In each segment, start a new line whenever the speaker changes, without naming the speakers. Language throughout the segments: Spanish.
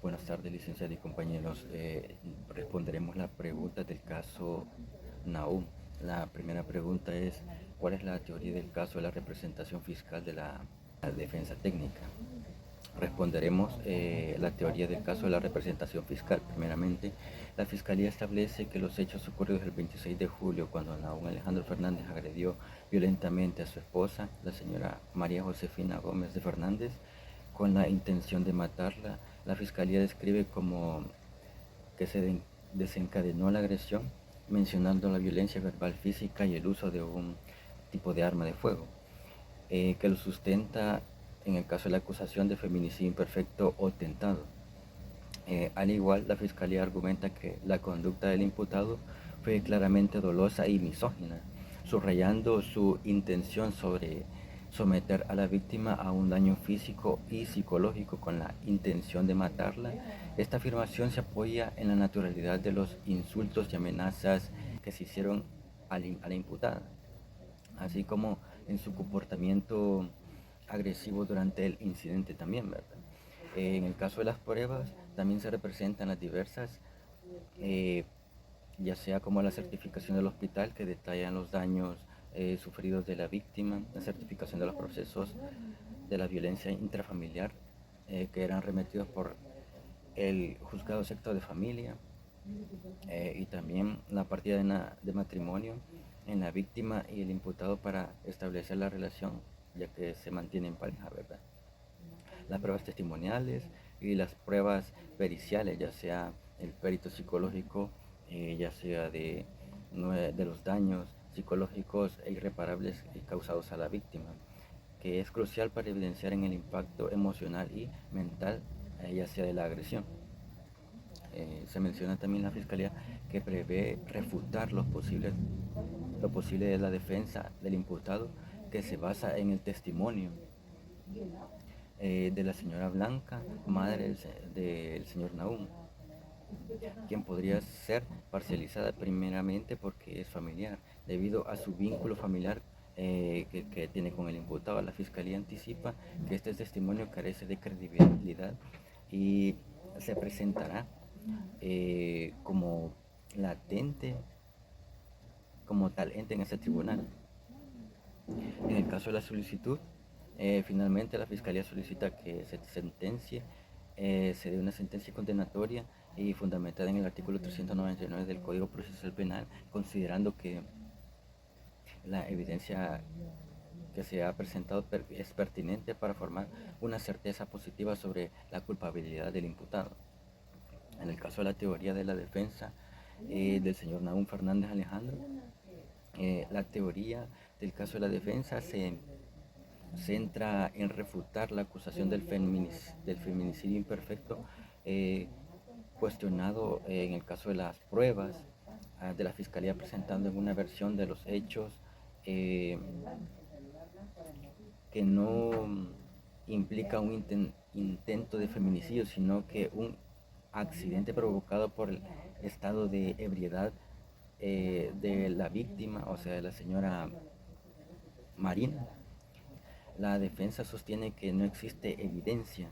Buenas tardes, licenciados y compañeros. Responderemos la pregunta del caso Nahum. La primera pregunta es, ¿cuál es la teoría del caso de la representación fiscal de la defensa técnica? Responderemos la teoría del caso de la representación fiscal. Primeramente, la Fiscalía establece que los hechos ocurridos el 26 de julio, cuando Nahum Alejandro Fernández agredió violentamente a su esposa, la señora María Josefina Gómez de Fernández, con la intención de matarla. La Fiscalía describe como que se desencadenó la agresión, mencionando la violencia verbal física y el uso de un tipo de arma de fuego, que lo sustenta en el caso de la acusación de feminicidio imperfecto o tentado. Al igual, la Fiscalía argumenta que la conducta del imputado fue claramente dolosa y misógina, subrayando su intención sobre someter a la víctima a un daño físico y psicológico con la intención de matarla. Esta afirmación se apoya en la naturalidad de los insultos y amenazas que se hicieron a la imputada, así como en su comportamiento agresivo durante el incidente también, ¿verdad? En el caso de las pruebas, también se representan las diversas, eh, ya sea como la certificación del hospital que detallan los daños sufridos de la víctima, la certificación de los procesos de la violencia intrafamiliar que eran remitidos por el juzgado sexto de familia, y también la partida de matrimonio en la víctima y el imputado para establecer la relación, ya que se mantiene en pareja, ¿verdad? Las pruebas testimoniales y las pruebas periciales, ya sea el perito psicológico, ya sea de los daños psicológicos e irreparables causados a la víctima, que es crucial para evidenciar en el impacto emocional y mental, ya sea de la agresión. Se menciona también la Fiscalía que prevé refutar lo posible de la defensa del imputado, que se basa en el testimonio de la señora Blanca, madre del señor Nahum, quien podría ser parcializada primeramente porque es familiar, debido a su vínculo familiar que tiene con el imputado. La Fiscalía anticipa que este testimonio carece de credibilidad y se presentará como latente, como tal ente en ese tribunal. En el caso de la solicitud, finalmente la Fiscalía solicita que se dé una sentencia condenatoria y fundamentada en el artículo 399 del Código Procesal Penal, considerando que la evidencia que se ha presentado es pertinente para formar una certeza positiva sobre la culpabilidad del imputado. En el caso de la teoría de la defensa del señor Nahum Fernández Alejandro, la teoría del caso de la defensa se centra en refutar la acusación del feminicidio imperfecto, eh, cuestionado en el caso de las pruebas de la Fiscalía presentando en una versión de los hechos eh, que no implica un intento de feminicidio, sino que un accidente provocado por el estado de ebriedad de la víctima, o sea, de la señora Marina. La defensa sostiene que no existe evidencia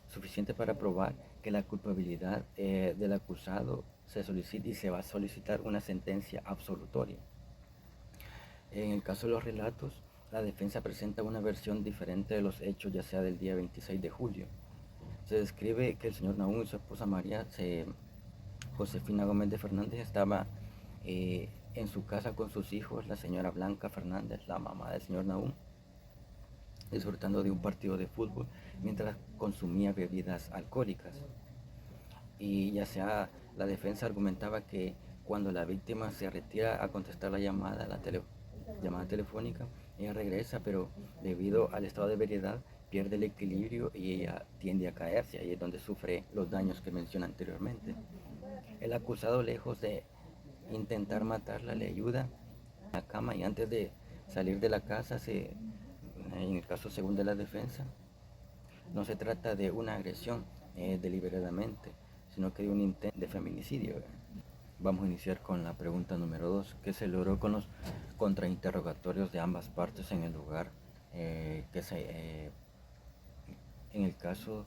suficiente para probar que la culpabilidad del acusado se solicita y se va a solicitar una sentencia absolutoria. En el caso de los relatos, la defensa presenta una versión diferente de los hechos, ya sea del día 26 de julio. Se describe que el señor Nahum y su esposa María Josefina Gómez de Fernández estaba en su casa con sus hijos, la señora Blanca Fernández, la mamá del señor Nahum, disfrutando de un partido de fútbol mientras consumía bebidas alcohólicas. Y ya sea la defensa argumentaba que cuando la víctima se retira a contestar llamada telefónica, ella regresa, pero debido al estado de ebriedad pierde el equilibrio y ella tiende a caerse. Ahí es donde sufre los daños que mencioné anteriormente. El acusado, lejos de intentar matarla, le ayuda a la cama y antes de salir de la casa, en el caso según de la defensa, no se trata de una agresión deliberadamente, sino que de un intento de feminicidio. Vamos a iniciar con la pregunta número 2, ¿qué se logró con los contrainterrogatorios de ambas partes en el lugar? En el caso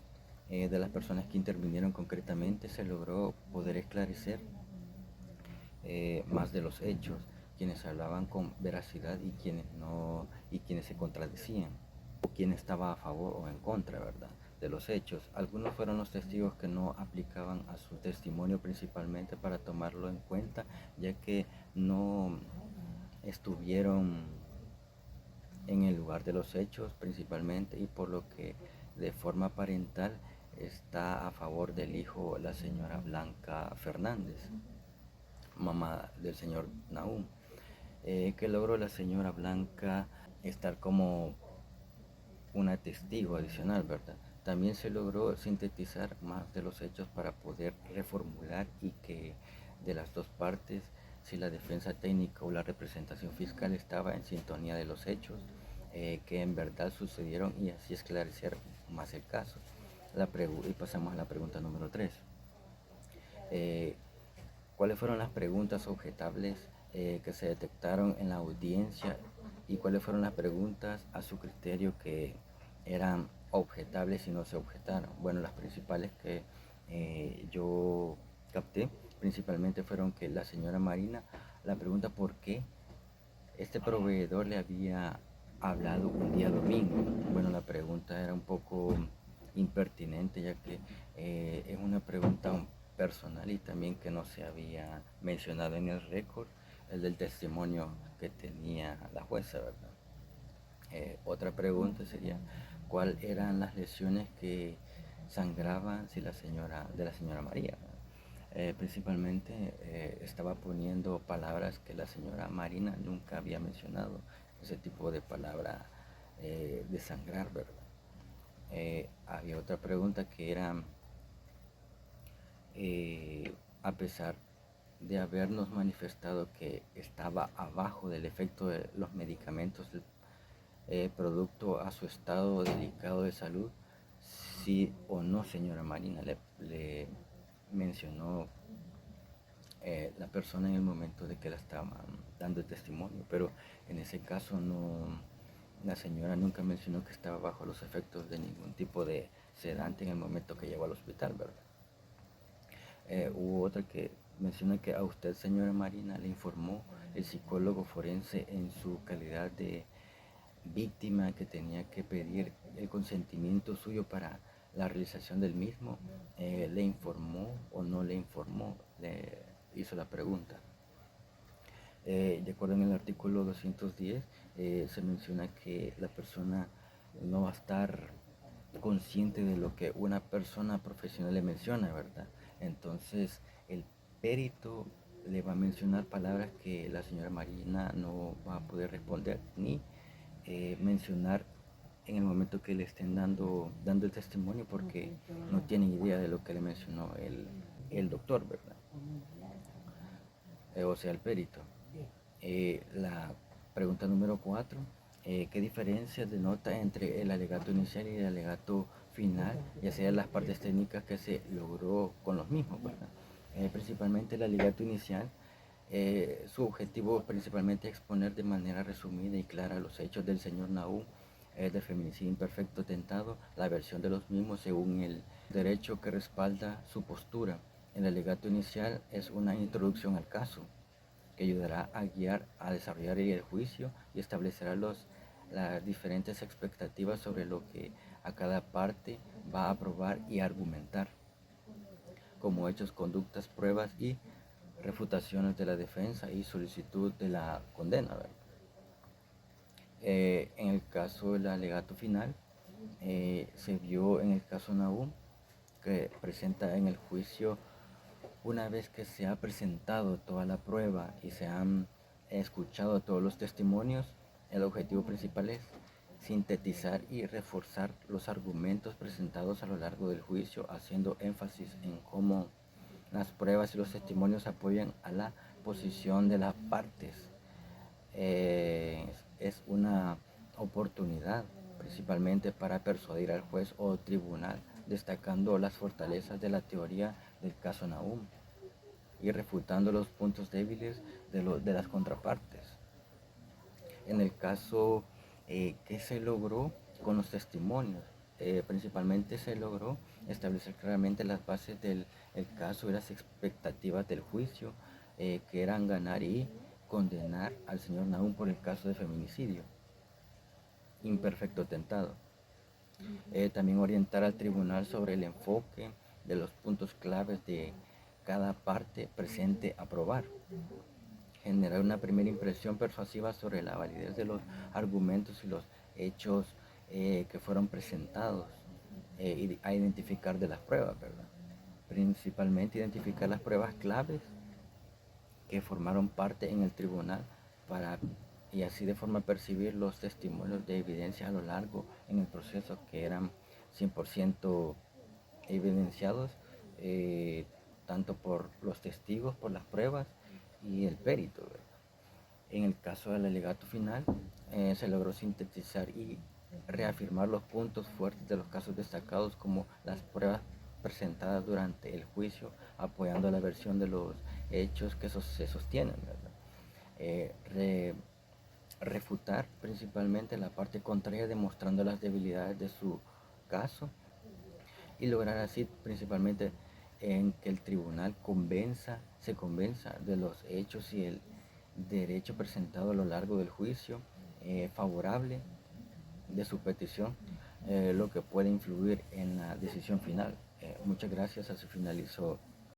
de las personas que intervinieron concretamente se logró poder esclarecer más de los hechos, quienes hablaban con veracidad y quienes no, y quienes se contradecían, o quien estaba a favor o en contra, ¿verdad?, de los hechos. Algunos fueron los testigos que no aplicaban a su testimonio principalmente para tomarlo en cuenta, ya que no estuvieron en el lugar de los hechos principalmente, y por lo que de forma parental está a favor del hijo la señora Blanca Fernández, mamá del señor Nahum. Que logró la señora Blanca estar como una testigo adicional, ¿verdad? También se logró sintetizar más de los hechos para poder reformular y que de las dos partes, si la defensa técnica o la representación fiscal estaba en sintonía de los hechos que en verdad sucedieron, y así esclarecer más el caso. Y pasamos a la pregunta número 3. ¿Cuáles fueron las preguntas objetables que se detectaron en la audiencia, y cuáles fueron las preguntas a su criterio que eran objetables y no se objetaron? Bueno, las principales que yo capté principalmente fueron que la señora Marina, la pregunta por qué este proveedor le había hablado un día domingo. Bueno, la pregunta era un poco impertinente, ya que es una pregunta personal y también que no se había mencionado en el récord, el del testimonio que tenía la jueza, ¿verdad? Otra pregunta sería, ¿cuáles eran las lesiones que sangraban de la señora María? Principalmente estaba poniendo palabras que la señora Marina nunca había mencionado, ese tipo de palabra de sangrar, ¿verdad? Había otra pregunta que era, a pesar de habernos manifestado que estaba abajo del efecto de los medicamentos producto a su estado delicado de salud, sí o no, señora Marina, le mencionó la persona en el momento de que la estaba dando el testimonio, pero en ese caso no, la señora nunca mencionó que estaba bajo los efectos de ningún tipo de sedante en el momento que llegó al hospital, ¿verdad? Hubo otra que menciona que a usted, señora Marina, le informó el psicólogo forense en su calidad de víctima que tenía que pedir el consentimiento suyo para la realización del mismo. ¿Le informó o no le informó? Le hizo la pregunta. De acuerdo en el artículo 210, se menciona que la persona no va a estar consciente de lo que una persona profesional le menciona, ¿verdad? Entonces, el perito le va a mencionar palabras que la señora Marina no va a poder responder ni mencionar en el momento que le estén dando el testimonio, porque no tienen idea de lo que le mencionó el doctor, ¿verdad? O sea, el perito. La pregunta número 4, ¿qué diferencia denota entre el alegato inicial y el alegato final, ya sea las partes técnicas que se logró con los mismos, ¿verdad? Principalmente el alegato inicial, su objetivo principalmente es exponer de manera resumida y clara los hechos del señor Nahum, del feminicidio imperfecto tentado, la versión de los mismos según el derecho que respalda su postura. El alegato inicial es una introducción al caso, que ayudará a guiar, a desarrollar el juicio y establecerá las diferentes expectativas sobre lo que a cada parte va a probar y argumentar, como hechos, conductas, pruebas y refutaciones de la defensa y solicitud de la condena, ¿verdad? En el caso del alegato final, se vio en el caso Nahum que presenta en el juicio, una vez que se ha presentado toda la prueba y se han escuchado todos los testimonios, el objetivo principal es sintetizar y reforzar los argumentos presentados a lo largo del juicio, haciendo énfasis en cómo las pruebas y los testimonios apoyan a la posición de las partes. Es una oportunidad principalmente para persuadir al juez o tribunal, destacando las fortalezas de la teoría del caso Nahum y refutando los puntos débiles de las contrapartes. En el caso que se logró con los testimonios, Principalmente se logró establecer claramente las bases del el caso y las expectativas del juicio, que eran ganar y condenar al señor Nahum por el caso de feminicidio, imperfecto tentado. También orientar al tribunal sobre el enfoque de los puntos claves de cada parte presente a probar. Generar una primera impresión persuasiva sobre la validez de los argumentos y los hechos que fueron presentados, y a identificar de las pruebas, ¿verdad? Principalmente identificar las pruebas claves que formaron parte en el tribunal para y así de forma percibir los testimonios de evidencia a lo largo en el proceso que eran 100% evidenciados, tanto por los testigos, por las pruebas y el perito, ¿verdad? En el caso del alegato final, se logró sintetizar y reafirmar los puntos fuertes de los casos destacados como las pruebas presentadas durante el juicio, apoyando la versión de los hechos que se sostienen, ¿verdad? Re, refutar principalmente la parte contraria demostrando las debilidades de su caso y lograr así principalmente en que el tribunal se convenza de los hechos y el derecho presentado a lo largo del juicio, favorable de su petición, lo que puede influir en la decisión final. Muchas gracias, así finalizó